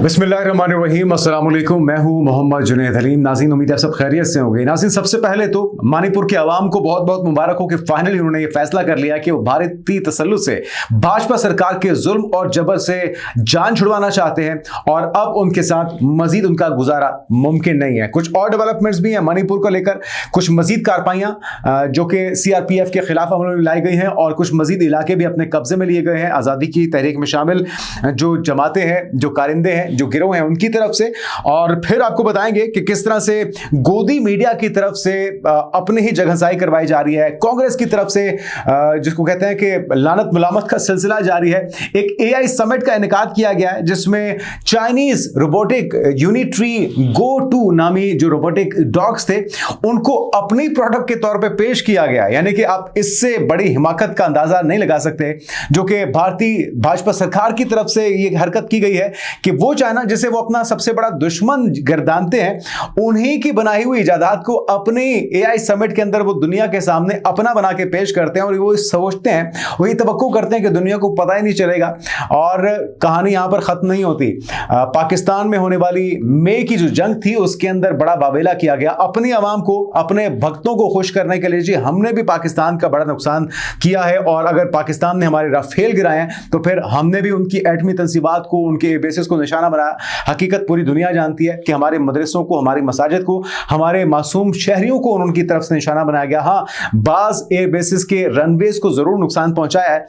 बिस्मिल्लाहिर्रहमानिर्रहीम, अस्सलाम वालेकुम। मैं हूं मोहम्मद जुनैद हलीम। नाज़रीन, उम्मीद है सब खैरियत से होंगे। नाज़रीन, सबसे पहले तो मणिपुर के अवाम को बहुत बहुत मुबारक हो कि फाइनली उन्होंने ये फैसला कर लिया कि वो भारतीय तसल्लुत से भाजपा सरकार के जुल्म और जबर से जान छुड़वाना चाहते हैं और अब उनके साथ मजीद उनका गुजारा मुमकिन नहीं है। कुछ और डेवलपमेंट्स भी हैं मणिपुर को लेकर, कुछ मजीद कार्रवाइयाँ जो कि CRPF के खिलाफ अमल में लाई गई हैं और कुछ मजीद इलाके भी अपने कब्जे में लिए गए हैं आज़ादी की तहरीक में शामिल जो जमातें हैं, जो कारिंदे हैं, जो गिरोह हैं, उनकी तरफ से। और फिर आपको बताएंगे कि किस तरह से गोदी मीडिया की तरफ से अपनी ही जगहंसाई करवाई जा रही है, कांग्रेस की तरफ से जिसको कहते हैं कि लानत मुलामत का सिलसिला जारी है। एक AI समिट का इनेकाद किया गया है जिसमें चाइनीज रोबोटिक यूनिट्री गो 2 नामी जो रोबोटिक डॉग्स थे उनको अपनी प्रोडक्ट के तौर पे पेश किया गया। यानी कि आप इससे बड़ी हिमाकत का अंदाजा नहीं लगा सकते जो कि भारतीय भाजपा सरकार की तरफ से ये हरकत की गई है कि वो चाइना जिसे वो अपना सबसे बड़ा दुश्मन गर्दानते हैं, उन्हीं की बनाई हुई इजादात को अपनी AI समिट के अंदर वो दुनिया के सामने अपना बना के पेश करते हैं और वो सोचते हैं, वही तवक्को करते हैं कि दुनिया को पता ही नहीं चलेगा। और कहानी यहां पर खत्म नहीं होती। पाकिस्तान में होने वाली मई की जो जंग थी उसके अंदर बड़ा बावेला किया गया अपनी आवाम को, अपने भक्तों को खुश करने के लिए। जी, हमने भी पाकिस्तान का बड़ा नुकसान किया है और अगर पाकिस्तान ने हमारे राफेल गिराए हैं तो फिर हमने भी उनकी एटमी तंसीबात को, उनके बेसिस को निशाना बनाया। हकीकत पूरी दुनिया जानती है कि हमारे मदरसों को, हमारी मसाजिद को, हमारे मासूम शहरियों को उनकी तरफ से निशाना बनाया गया। हाँ, बाज एयर बेसिस के रनवेज को जरूर नुकसान पहुंचाया है,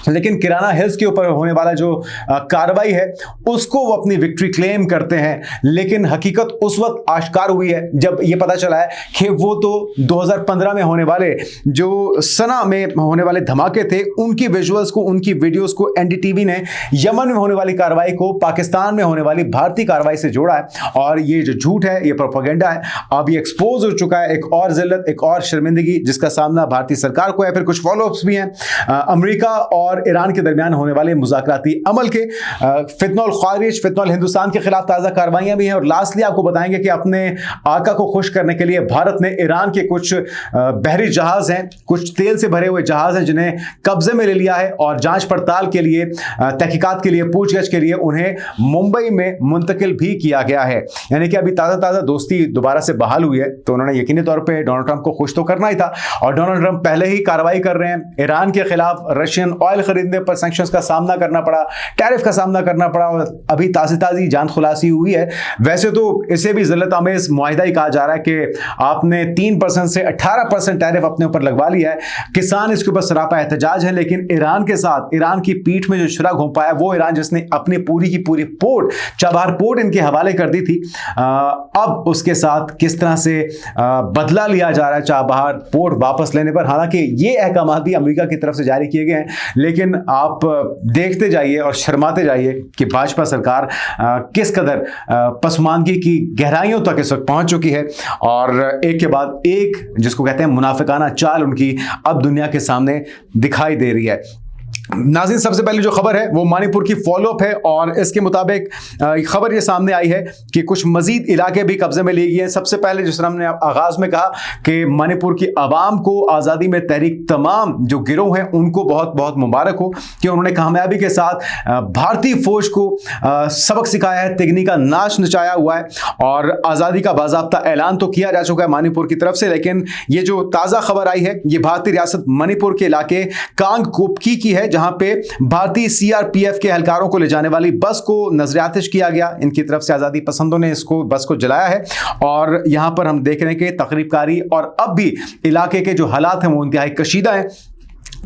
लेकिन किराना हिल्स के ऊपर होने वाला जो कार्रवाई है उसको वो अपनी विक्ट्री क्लेम करते हैं। लेकिन हकीकत उस वक्त आश्कार हुई है जब ये पता चला है कि वो तो 2015 में होने वाले जो सना में होने वाले धमाके थे उनकी विजुअल्स को, उनकी वीडियोस को NDTV ने यमन में होने वाली कार्रवाई को पाकिस्तान में होने वाली भारतीय कार्रवाई से जोड़ा है। और ये जो झूठ है, ये प्रोपेगेंडा है, अब ये एक्सपोज हो चुका है। एक और जिल्लत, एक और शर्मिंदगी जिसका सामना भारतीय सरकार को है। फिर कुछ फॉलोअप्स भी हैं अमेरिका और ईरान के दरमियान होने वाले मुज़ाकराती अमल के, फितनल खारिज, फितनल हिंदुस्तान के खिलाफ ताज़ा कार्रवाइयां भी हैं। और लास्टली आपको बताएंगे कि अपने आका को खुश करने के लिए भारत ने ईरान के कुछ बहरी जहाज हैं, कुछ तेल से भरे हुए जहाज हैं जिन्हें कब्जे में ले लिया है और जांच पड़ताल के लिए, तहकीकात के लिए, पूछगछ के लिए उन्हें मुंबई में मुंतकिल भी किया गया है। यानी कि अभी ताज़ा दोस्ती दोबारा से बहाल हुई है। तो उन्होंने यकीनी तौर पर डोनाल्ड ट्रंप को खुश तो करना ही था और डोनाल्ड ट्रंप पहले ही कार्रवाई कर रहे हैं। ईरान के खिलाफ रशियन ऑयल खरीदने पर सैंक्शंस का सामना करना पड़ा, टैरिफ का सामना करना पड़ा और अभी ताज़ी जान खुलासी हुई है। वैसे तो इसे भी ज़िल्लत आमेज़ मुआहिदा ही कहा जा रहा है कि आपने 3% से 18% टैरिफ अपने ऊपर लगवा लिया है। किसान इसके ऊपर सरापा एहतजाज है, लेकिन ईरान के साथ, ईरान की पीठ में जो छुरा घोंपा है वो ईरान जिसने अपनी पूरी की पूरी पोर्ट, चाबहार पोर्ट इनके हवाले कर दी थी, अब उसके साथ किस तरह से बदला लिया जा रहा है चाबहार पोर्ट वापस लेने पर। हालांकि ये अहकाम भी अमेरिका की तरफ से जारी किए गए हैं, लेकिन आप देखते जाइए और शर्माते जाइए कि भाजपा सरकार किस कदर पसमानदगी की गहराइयों तक इस वक्त पहुंच चुकी है और एक के बाद एक जिसको कहते हैं मुनाफिकाना चाल उनकी अब दुनिया के सामने दिखाई दे रही है। नाज़रीन, सबसे पहले जो खबर है वो मणिपुर की फॉलोअप है और इसके मुताबिक खबर ये सामने आई है कि कुछ मजीद इलाके भी कब्जे में लिए गए हैं। सबसे पहले जिस तरह हमने आगाज में कहा कि मणिपुर की आवाम को आज़ादी में तहरीक तमाम जो गिरोह हैं उनको बहुत बहुत मुबारक हो कि उन्होंने कामयाबी के साथ भारतीय फौज को सबक सिखाया है, तिगनी का नाच नचाया हुआ है और आज़ादी का बाज़ाब्ता ऐलान तो किया जा चुका है मणिपुर की तरफ से। लेकिन ये जो ताज़ा खबर आई है ये भारतीय रियासत मणिपुर के इलाके कांगकोपकी की है, जहां पे भारतीय CRPF के एहलकारों को ले जाने वाली बस को नजर आतिश किया गया। इनकी तरफ से आजादी पसंदों ने इसको बस को जलाया है और यहां पर हम देख रहे हैं कि तकरीबकारी और अब भी इलाके के जो हालात हैं वो इंतहाई कशीदा हैं।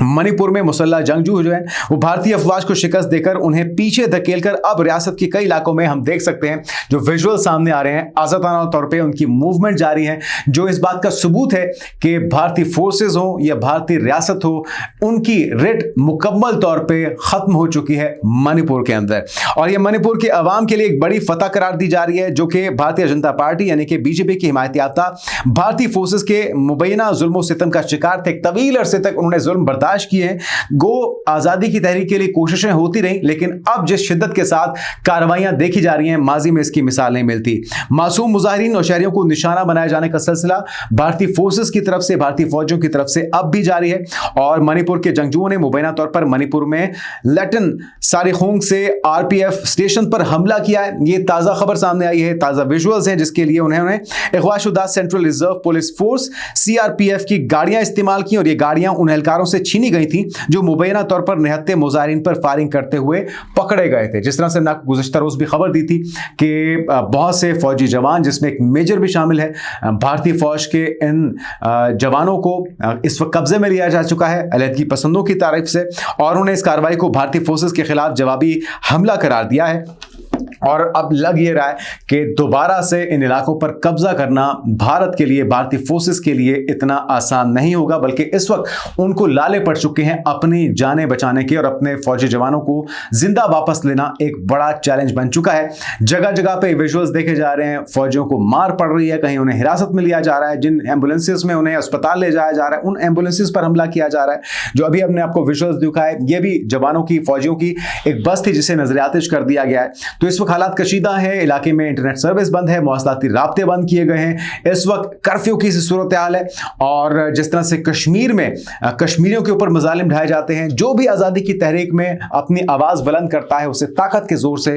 मणिपुर में मुसल्ला जंगजू जो है वो भारतीय अफवाज को शिकस्त देकर उन्हें पीछे धकेलकर अब रियासत के कई इलाकों में हम देख सकते हैं जो विजुअल सामने आ रहे हैं, आज़ादाना तौर पे उनकी मूवमेंट जारी है, जो इस बात का सबूत है कि भारतीय फोर्सेस हो या भारतीय रियासत हो, उनकी रिट मुकम्मल तौर पे ख़त्म हो चुकी है मणिपुर के अंदर। और यह मणिपुर के अवाम के लिए एक बड़ी फतह करार दी जा रही है जो कि भारतीय जनता पार्टी यानी कि BJP की हिमायत याफ्ता भारतीय फोर्सेस के मुबैना जुल्म सितम का शिकार थे। एक तवील अरसे तक उन्होंने जुल्म बर्दाश्त बर्दाश्त किए हैं। गो आज़ादी की तहरीक के लिए कोशिशें होती रहीं, लेकिन अब जिस शिद्दत के साथ कार्रवाइयां देखी जा रही हैं, माजी में इसकी मिसाल नहीं मिलती। मासूम मुजाहिरीन और शहरियों को निशाना बनाए जाने का सिलसिला भारतीय फोर्सेस की तरफ से, भारतीय फौजियों की तरफ से अब भी जारी है। और मणिपुर के जंगजुओं ने मुबैना तौर पर मणिपुर में लेटन सारिखोंग से आरपीएफ स्टेशन पर हमला किया है। ये ताज़ा खबर सामने आई है, ताज़ा विजुअल्स हैं, जिसके लिए उन्होंने अगवाशुदा central reserve police force CRPF की गाड़ियां इस्तेमाल की और ये गाड़ियां उन एहलकारों से छीनी गई थी जो मुबैना तौर पर निहत्थे मुजाहिरीन पर फायरिंग करते हुए पकड़े गए थे। जिस तरह से मैं गुज़श्ता रोज भी खबर दी थी कि बहुत से फौजी जवान, जिसमें एक मेजर भी शामिल है, भारतीय फौज के इन जवानों को इस वक्त कब्जे में लिया जा चुका है अलहदगी पसंदों की तारीफ से, और उन्हें इस कार्रवाई को भारतीय फोर्सेस के खिलाफ जवाबी हमला करार दिया है। और अब लग ये रहा है कि दोबारा से इन इलाकों पर कब्जा करना भारत के लिए, भारतीय फोर्सेस के लिए इतना आसान नहीं होगा, बल्कि इस वक्त उनको लाले पड़ चुके हैं अपनी जानें बचाने के, और अपने फौजी जवानों को जिंदा वापस लेना एक बड़ा चैलेंज बन चुका है। जगह जगह पे विजुअल्स देखे जा रहे हैं, फौजियों को मार पड़ रही है, कहीं उन्हें हिरासत में लिया जा रहा है, जिन एम्बुलेंसेस में उन्हें अस्पताल ले जाया जा रहा है उन एम्बुलेंसेस पर हमला किया जा रहा है। जो अभी हमने आपको विजुअल्स दिखाए, ये भी जवानों की, फौजियों की एक बस थी जिसे नजरियातिश कर दिया गया है। तो इस वक्त हालात कशीदा है, इलाके में इंटरनेट सर्विस बंद है, मौसलाती राब्ते बंद किए गए हैं, इस वक्त कर्फ्यू की सूरत हाल है। और जिस तरह से कश्मीर में कश्मीरियों के ऊपर मजालिम ढाए जाते हैं, जो भी आज़ादी की तहरीक में अपनी आवाज़ बुलंद करता है उसे ताकत के जोर से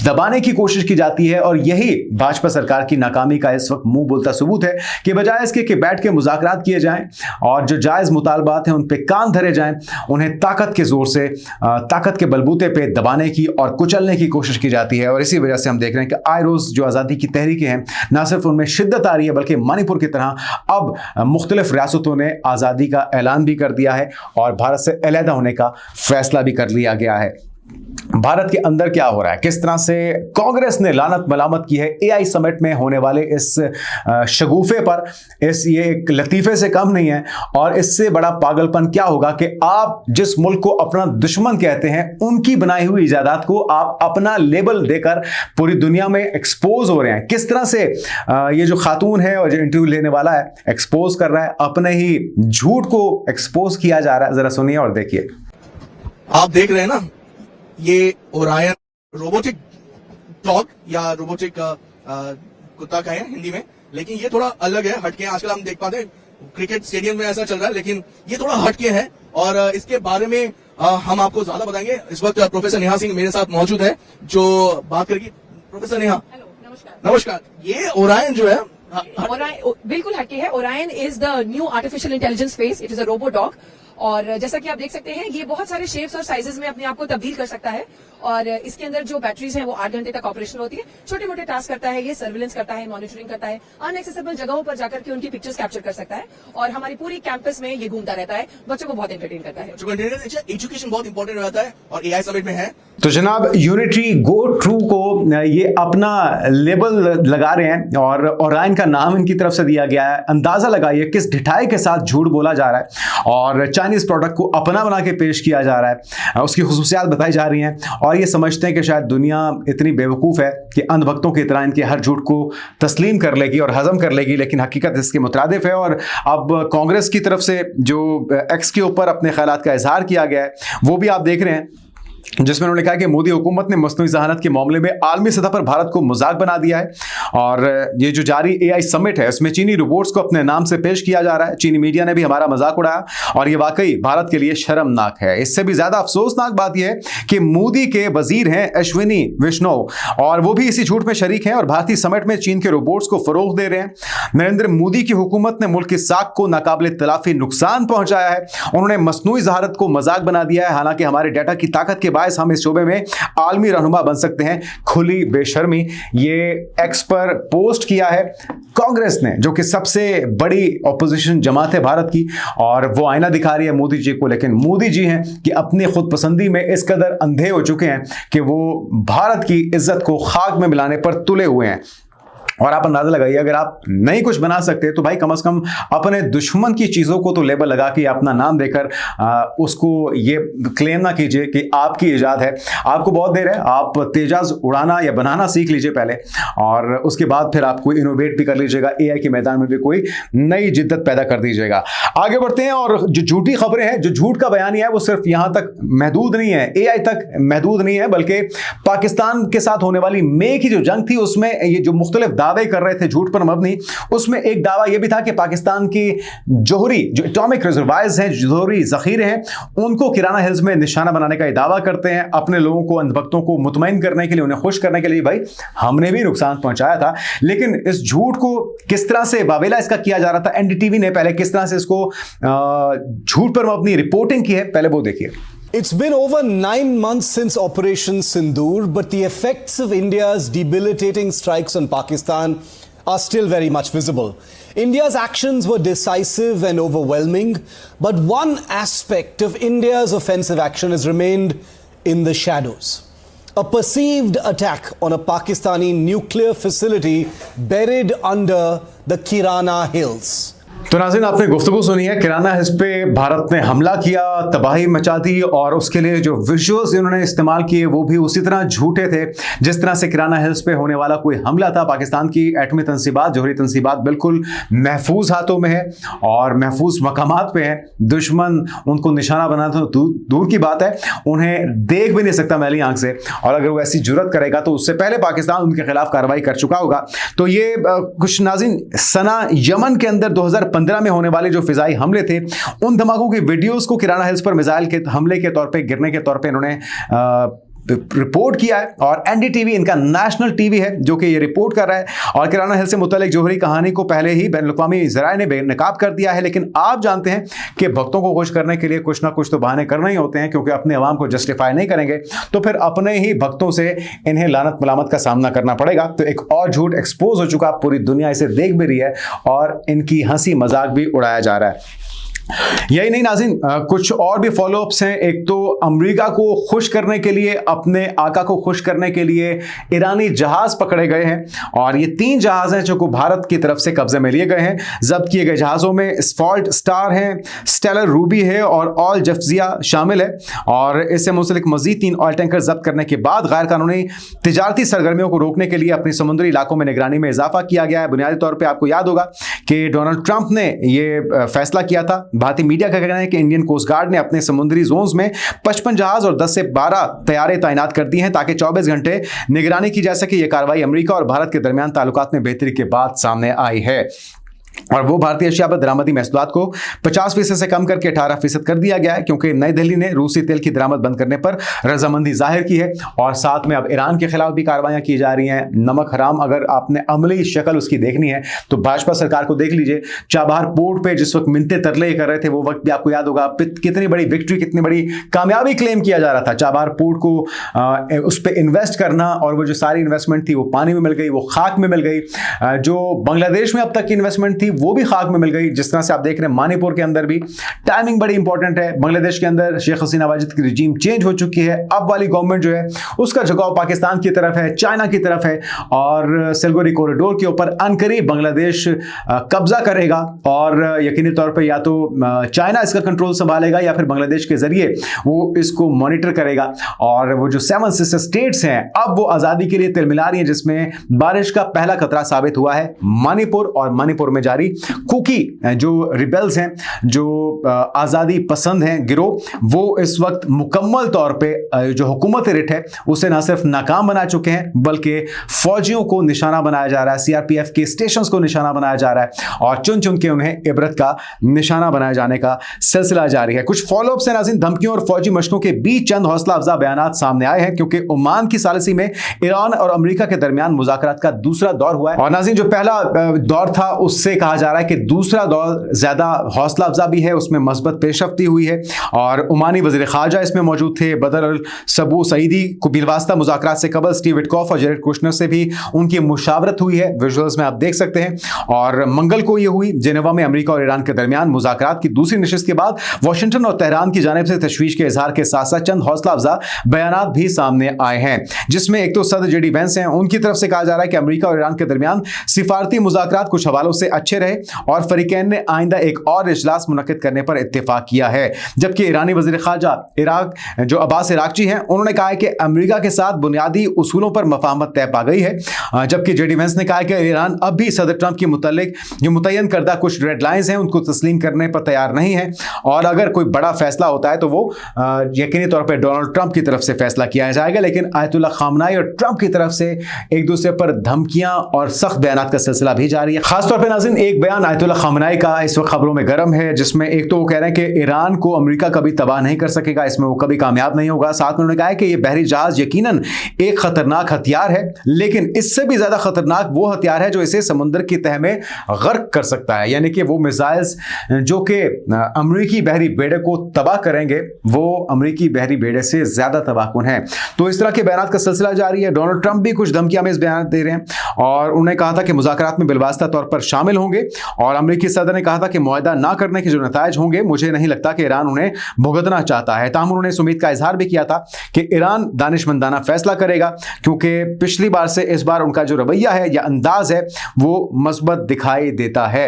दबाने की कोशिश की जाती है। और यही भाजपा सरकार की नाकामी का इस वक्त मुंह बोलता सबूत है कि बजाय इसके कि बैठ के मुज़ाकरात किए जाएं और जो जायज़ मुतालबात हैं उन पे कान धरे जाएं, उन्हें ताकत के जोर से, ताकत के बलबूते पे दबाने की और कुचलने की कोशिश की जाती है। और इसी वजह से हम देख रहे हैं कि आए रोज जो आज़ादी की तहरीकें हैं, ना सिर्फ उनमें शिद्दत आ रही है, बल्कि मणिपुर की तरह अब मुख्तलिफ रियासतों ने आज़ादी का ऐलान भी कर दिया है और भारत से अलहदा होने का फैसला भी कर लिया गया है। भारत के अंदर क्या हो रहा है, किस तरह से कांग्रेस ने लानत मलामत की है एआई समिट में होने वाले इस शगुफे पर, ये एक लतीफे से कम नहीं है। और इससे बड़ा पागलपन क्या होगा कि आप जिस मुल्क को अपना दुश्मन कहते हैं, उनकी बनाई हुई इजादात को आप अपना लेबल देकर पूरी दुनिया में एक्सपोज हो रहे हैं। किस तरह से ये जो खातून है और जो इंटरव्यू लेने वाला है एक्सपोज कर रहा है, अपने ही झूठ को एक्सपोज किया जा रहा है। जरा सुनिए और देखिए। आप देख रहे हैं ना, ये ओरायन रोबोटिक डॉग या रोबोटिक कुत्ता का है हिंदी में, लेकिन ये थोड़ा अलग है, हटके है। आजकल हम देख पाते हैं क्रिकेट स्टेडियम में ऐसा चल रहा है, लेकिन ये थोड़ा हटके है। और इसके बारे में हम आपको ज्यादा बताएंगे। इस वक्त प्रोफेसर नेहा सिंह मेरे साथ मौजूद है जो बात करेगी। प्रोफेसर नेहा, नमस्कार। ये ओरायन जो है बिल्कुल हटके है। Orion is the new artificial intelligence face, it is a robo dog. और जैसा कि आप देख सकते हैं, ये बहुत सारे शेप्स और साइजेस में अपने आप को तब्दील कर सकता है। और इसके अंदर जो बैटरीज हैं वो 8 घंटे तक ऑपरेशनल होती है। छोटे मोटे टास्क करता है, ये सर्विलेंस करता है, मॉनिटरिंग करता है, अनएक्सेसिबल जगहों पर जाकर के उनकी पिक्चर्स कैप्चर कर सकता है। और हमारी पूरी कैंपस में ये घूमता रहता है, बच्चों को बहुत एंटरटेन करता है। एजुकेशन बहुत इंपॉर्टेंट रहता है और एआई समिट में है। तो जनाब यूनिटी गो ट्रू को ये अपना लेबल लगा रहे हैं और ओरायन का नाम इनकी तरफ से दिया गया है। अंदाजा लगाइए किस ढिठाई के साथ झूठ बोला जा रहा है और चाइनीज प्रोडक्ट को अपना बना के पेश किया जा रहा है, उसकी खुसूसियात बताई जा रही हैं। और ये समझते हैं कि शायद दुनिया इतनी बेवकूफ़ है कि अंधभक्तों की तरह इनके हर झूठ को तस्लीम कर लेगी और हजम कर लेगी, लेकिन हकीकत इसके मुतरादिफ है। और अब कांग्रेस की तरफ से जो एक्स के ऊपर अपने ख्यालात का इजहार किया गया है, वो भी आप देख रहे हैं, जिसमें उन्होंने कहा कि मोदी हुकूमत ने मसनूई ज़हानत के मामले में आलमी सतह पर भारत को मजाक बना दिया है। और ये जो जारी एआई समिट है उसमें चीनी रोबोट्स को अपने नाम से पेश किया जा रहा है। चीनी मीडिया ने भी हमारा मजाक उड़ाया और ये वाकई भारत के लिए शर्मनाक है। इससे भी ज़्यादा अफसोसनाक बात यह है कि मोदी के वजीर हैं अश्विनी वैष्णव, और वो भी इसी झूठ में शरीक हैं और भारतीय समिट में चीन के रोबोट्स को फरोग दे रहे हैं। नरेंद्र मोदी की हुकूमत ने मुल्क की साख को नाकाबिले तलाफी नुकसान पहुंचाया है। उन्होंने मसनूई ज़हानत को मजाक बना दिया है, हालांकि हमारे डाटा की ताकत के बायस हम इस शोबे में आलमी रहनुमा बन सकते हैं। खुली बेशर्मी ये एक्स पर पोस्ट किया है कांग्रेस ने, जो कि सबसे बड़ी ऑपोजिशन जमात है भारत की, और वो आईना दिखा रही है मोदी जी को। लेकिन मोदी जी हैं कि अपनी खुद पसंदी में इस कदर अंधे हो चुके हैं कि वो भारत की इज्जत को खाक में मिलाने पर तुले हुए हैं। और आप अंदाजा लगाइए, अगर आप नहीं कुछ बना सकते तो भाई कम से कम अपने दुश्मन की चीज़ों को तो लेबल लगा के अपना नाम देकर उसको ये क्लेम ना कीजिए कि आपकी ईजाद है। आपको बहुत देर है, आप तेजाज उड़ाना या बनाना सीख लीजिए पहले, और उसके बाद फिर आप कोई इनोवेट भी कर लीजिएगा, एआई के मैदान में भी कोई नई जिद्दत पैदा कर दीजिएगा। आगे बढ़ते हैं, और जो झूठी खबरें हैं, जो झूठ का बयानिया है, वो सिर्फ यहां तक महदूद नहीं है, एआई तक महदूद नहीं है, बल्कि पाकिस्तान के साथ होने वाली मे की जो जंग थी उसमें ये जो मुख्तलिफ दावे कर रहे थे झूठ पर मबनी, उसमें एक दावा यह भी था कि पाकिस्तान की जोहरी जो एटॉमिक रिजर्वायर्स हैं, जोहरी जखीरे हैं, उनको किराना हिल्स में निशाना बनाने का दावा करते हैं, अपने लोगों को, अंधभक्तों को मुतमईन करने के लिए, उन्हें खुश करने के लिए। भाई हमने भी नुकसान पहुंचाया था, लेकिन इस झूठ को किस तरह से वावेला इसका किया जा रहा था, एनडीटीवी ने पहले किस तरह से इसको झूठ पर मबनी रिपोर्टिंग की है, पहले वो देखिए। It's been over 9 months since Operation Sindoor, but the effects of India's debilitating strikes on Pakistan are still very much visible. India's actions were decisive and overwhelming, but one aspect of India's offensive action has remained in the shadows. A perceived attack on a Pakistani nuclear facility buried under the Kirana Hills. तो नाज़रीन, आपने गुफ्तगू सुनी है, किराना hills पे भारत ने हमला किया, तबाही मचा दी, और उसके लिए जो विजुअल्स इन्होंने इस्तेमाल किए वो भी उसी तरह झूठे थे जिस तरह से किराना हिल्स पे होने वाला कोई हमला था। पाकिस्तान की एटमी तंसीबात, जोहरी तंसीबात बिल्कुल महफूज हाथों में है और महफूज मकामात पे है। दुश्मन उनको निशाना बनाना तो दूर की बात है, उन्हें देख भी नहीं सकता मैली आंख से, और अगर वो ऐसी जुर्रत करेगा तो उससे पहले पाकिस्तान उनके खिलाफ कार्रवाई कर चुका होगा। तो ये कुछ नाज़रीन सना यमन के अंदर 2015 में होने वाले जो फिजाई हमले थे, उन धमाकों की वीडियोस को किराना हिल्स पर मिसाइल के हमले के तौर पे, गिरने के तौर पे इन्होंने रिपोर्ट किया है, और एनडीटीवी इनका नेशनल टीवी है जो कि ये रिपोर्ट कर रहा है, और किराना हिल्स से मुतल्लिक जोहरी कहानी को पहले ही बैनुल-अक़वामी ज़राए ने बेनकाब कर दिया है। लेकिन आप जानते हैं कि भक्तों को खुश करने के लिए कुछ ना कुछ तो बहाने करने ही होते हैं, क्योंकि अपने अवाम को जस्टिफाई नहीं करेंगे तो फिर अपने ही भक्तों से इन्हें लानत मलामत का सामना करना पड़ेगा। तो एक और झूठ एक्सपोज हो चुका, पूरी दुनिया इसे देख भी रही है, और इनकी हंसी मजाक भी उड़ाया जा रहा है। यही नहीं नाज़रीन, कुछ और भी फॉलोअप्स हैं। एक तो अमेरिका को खुश करने के लिए, अपने आका को खुश करने के लिए ईरानी जहाज पकड़े गए हैं, और ये 3 जहाज हैं जो को भारत की तरफ से कब्जे में लिए गए हैं। जब्त किए गए जहाज़ों में स्फॉल्ट स्टार है, स्टेलर रूबी है और ऑल जफ्जिया शामिल है। और इससे मुंसलिक मजीद 3 ऑयल टैंकर जब्त करने के बाद गैर कानूनी तिजारती सरगर्मियों को रोकने के लिए अपने समुद्री इलाकों में निगरानी में इजाफा किया गया है। बुनियादी तौर पर आपको याद होगा कि डोनाल्ड ट्रंप ने यह फैसला किया था। भारतीय मीडिया का कहना है कि इंडियन कोस्ट गार्ड ने अपने समुद्री जोन्स में 55 जहाज और 10 से 12 तैयारे तैनात कर दी हैं ताकि 24 घंटे निगरानी की जा सके। यह कार्रवाई अमेरिका और भारत के दरमियान ताल्लुकात में बेहतरी के बाद सामने आई है, और वो भारतीय अशिया पर दरामदी महसूलात को 50% से कम करके 18% कर दिया गया है, क्योंकि नई दिल्ली ने रूसी तेल की दरामद बंद करने पर रजामंदी जाहिर की है। और साथ में अब ईरान के खिलाफ भी कार्रवाइयां की जा रही हैं। नमक हराम अगर आपने अमली शक्ल उसकी देखनी है तो भाजपा सरकार को देख लीजिए। चाबहार पोर्ट पे जिस वक्त मिन्नतें तरले कर रहे थे, वो वक्त भी आपको याद होगा कितनी बड़ी विक्ट्री, कितनी बड़ी कामयाबी क्लेम किया जा रहा था। चाबहार पोर्ट को उस पर इन्वेस्ट करना, और वो जो सारी इन्वेस्टमेंट थी वो पानी में मिल गई, वो खाक में मिल गई। जो बांग्लादेश में अब तक की इन्वेस्टमेंट थी वो भी खाक में मिल गई। जिस तरह से आप देख रहे हैं मणिपुर के अंदर भी टाइमिंग बड़ी इंपॉर्टेंट है। बांग्लादेश के अंदर शेख हसीना वाजिद की रिजीम चेंज हो चुकी है। अब वाली गवर्नमेंट जो है उसका झुकाव पाकिस्तान की तरफ है, चाइना की तरफ है, और सिलगुरी कॉरिडोर के ऊपर अनकरीब बांग्लादेश कब्जा करेगा, और यकीनी तौर पर या तो चाइना इसका कंट्रोल संभालेगा या फिर बांग्लादेश के जरिए वो इसको मॉनिटर करेगा। और वो जो 7 सिस्टर स्टेट्स हैं अब वो आजादी के लिए तिलमिला रही हैं, जिसमें बारिश का पहला खतरा साबित हुआ है मणिपुर, और मणिपुर में जारी कुकी जो रिबेल्स हैं, जो आज़ादी पसंद हैं गिरोह, वो इस वक्त मुकम्मल तौर पे जो हुकूमत रिट है उसे ना सिर्फ नाकाम बना चुके हैं, बल्कि फौजियों को निशाना बनाया जा रहा है, सीआरपीएफ के स्टेशंस को निशाना बनाया जा रहा है, और चुन चुन के उन्हें इबरत का निशाना बनाए जाने का सिलसिला जारी है। कुछ फॉलोअप्स हैं नाज़रीन। धमकियों और फौजी मशकों के बीच चंद हौसला अफजा बयान सामने आए हैं, क्योंकि ओमान की सालिसी में ईरान और अमेरिका के दरमियान मुज़ाकरात का दूसरा दौर हुआ है। और नाज़रीन जो पहला दौर था उससे कहा जा रहा है कि दूसरा दौर ज्यादा हौसला अफजा भी है, उसमें मस्बत पेशरफ्ती हुई है और ओमानी वज़ीर ख़ारजा इसमें मौजूद थे। बदर अल सबू सईदी को बिलवास्ता मुज़ाकरात से कबल स्टीव विटकॉफ और जेरेड कुशनर से भी उनकी मुशावरत हुई है, विजुअल्स में आप देख सकते हैं। और मंगल को यह हुई जेनेवा में अमेरिका और ईरान के दरमियान मुज़ाकरात की दूसरी नशिस्त के बाद वाशिंगटन और तेहरान की जानिब से तशवीश के इजहार के साथ साथ चंद हौसला अफजा बयानात भी सामने आए हैं, जिसमें एक तो सदर जेडी वेंस हैं, उनकी तरफ से कहा जा रहा है कि अमेरिका और ईरान के दरमियान सिफारती मुज़ाकरात कुछ हवालों से अच्छे रहे और फरीकैन ने आइंदा एक और इजलास मुनक्किद करने पर इत्तेफाक किया है। जबकि ईरानी वज़ीर ख़ारजा इराक जो अब्बास इराक़ची हैं, उन्होंने कहा है कि अमेरिका के साथ बुनियादी उसूलों पर मफाहमत तय पा गई है। जबकि जेडी वेंस ने कहा है कि ईरान अब भी सदर ट्रंप के मुतालिक जो मुतय्यन करदा कुछ रेड लाइंस हैं उनको तस्लीम करने पर तैयार नहीं है और अगर कोई बड़ा फैसला होता है तो वो यकीनी तौर पर डोनाल्ड ट्रंप की तरफ से फैसला किया जाएगा। लेकिन आयतुल्लाह खामनाई और ट्रंप की तरफ से एक दूसरे पर धमकियां और सख्त बयानात का सिलसिला भी जारी है। खासतौर पर नाज़रीन, एक बयान आयतुल्लाह खामनाई का इस वक्त खबरों में गर्म है, जिसमें एक तो वो कह रहे हैं कि ईरान को अमेरिका कभी तबाह नहीं कर सकेगा, इसमें वो कभी कामयाब नहीं होगा। साथ में उन्होंने कहा है कि ये बहरी जहाज यकीनन एक खतरनाक हथियार है, लेकिन इससे भी ज्यादा खतरनाक वो हथियार है जो इसे समुद्र की तह में गर्क कर सकता है, यानी कि वो मिसाइल्स जो कि अमेरिकी बहरी बेड़े को तबाह करेंगे वो अमेरिकी बहरी बेड़े से ज्यादा तबाहकुन है। तो इस तरह के बयानात का सिलसिला जारी है। डोनाल्ड ट्रंप भी कुछ धमकियां में इस बयान दे रहे हैं और उन्होंने कहा था कि मुज़ाकरात में बिलवास्ता तौर पर शामिल होंगे और अमेरिकी सदर ने कहा था कि मुआहदा ना करने के जो नतायज होंगे, मुझे नहीं लगता कि ईरान उन्हें भुगतना चाहता है। ताहम उन्होंने इस उम्मीद का इजहार भी किया था कि ईरान दानिशमंदाना फैसला करेगा, क्योंकि पिछली बार से इस बार उनका जो रवैया है या अंदाज है वो मस्बत दिखाई देता है।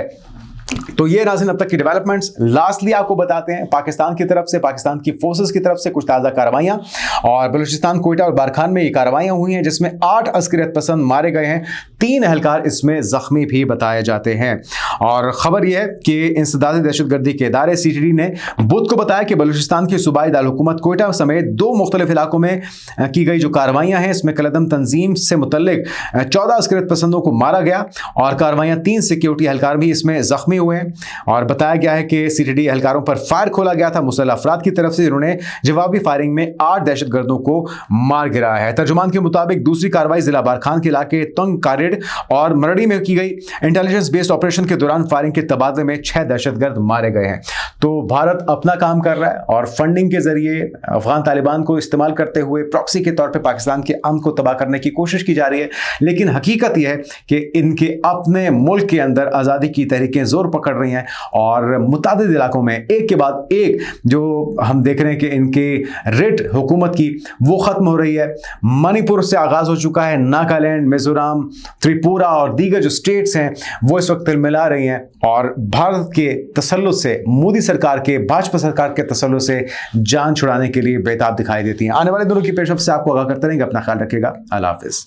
तो ये नाज़रीन अब तक की डेवलपमेंट्स। लास्टली आपको बताते हैं पाकिस्तान की तरफ से, पाकिस्तान की फोर्सेस की तरफ से कुछ ताज़ा कार्रवाइयाँ और बलूचिस्तान, कोयटा और बारखान में ये कार्रवाइयाँ हुई हैं, जिसमें 8 अस्करियत पसंद मारे गए हैं, 3 एहलकार इसमें जख्मी भी बताए जाते हैं। और ख़बर यह है कि इंसदादी दहशतगर्दी के इदारे CTD ने बुध को बताया कि बलूचिस्तान की सूबाई दारकूमत कोयटा समेत 2 मुख्तलिफ इलाकों में की गई जो कार्रवाइयाँ हैं, इसमें कलदम तंजीम से मुतल्लिक 14 अस्करियत पसंदों को मारा गया और कार्रवाइयाँ 3 सिक्योरिटी एहलकार भी इसमें जख्मी हुए हैं। और बताया गया है कि CTD एहलकारों पर फायर खोला गया था मुसल्लह अफराद की तरफ से, जिन्होंने जवाबी फायरिंग में 8 दहशतगर्दों को मार गिराया है। तर्जुमान के मुताबिक दूसरी कार्रवाई जिला बारखान के इलाके तंग कारिड और मरड़ी में की गई। इंटेलिजेंस बेस्ड ऑपरेशन के दौरान फायरिंग के तबादले में 6 दहशतगर्द मारे गए हैं। तो भारत अपना काम कर रहा है और फंडिंग के जरिए अफगान तालिबान को इस्तेमाल करते हुए प्रॉक्सी के तौर पर पाकिस्तान के अमन को तबाह करने की कोशिश की जा रही है। लेकिन हकीकत यह है कि इनके अपने मुल्क के अंदर आज़ादी की तहरीकें जोर पकड़ रही हैं और मुतादिद इलाकों में एक के बाद एक जो हम देख रहे हैं कि इनकी रेट हुकूमत की वो ख़त्म हो रही है। मणिपुर से आगाज़ हो चुका है, नागालैंड, मिजोरम, त्रिपुरा और दीगर जो स्टेट्स हैं वो इस वक्त तिलमिला रही हैं और भारत के तसल्लुत से, मोदी सरकार के, भाजपा सरकार के तसल्लुत से जान छुड़ाने के लिए बेताब दिखाई देती हैं। आने वाले दिनों की पेशरफ से आपको आगाह करते रहेंगे। अपना ख्याल रखिएगा। अल्लाह हाफिज़।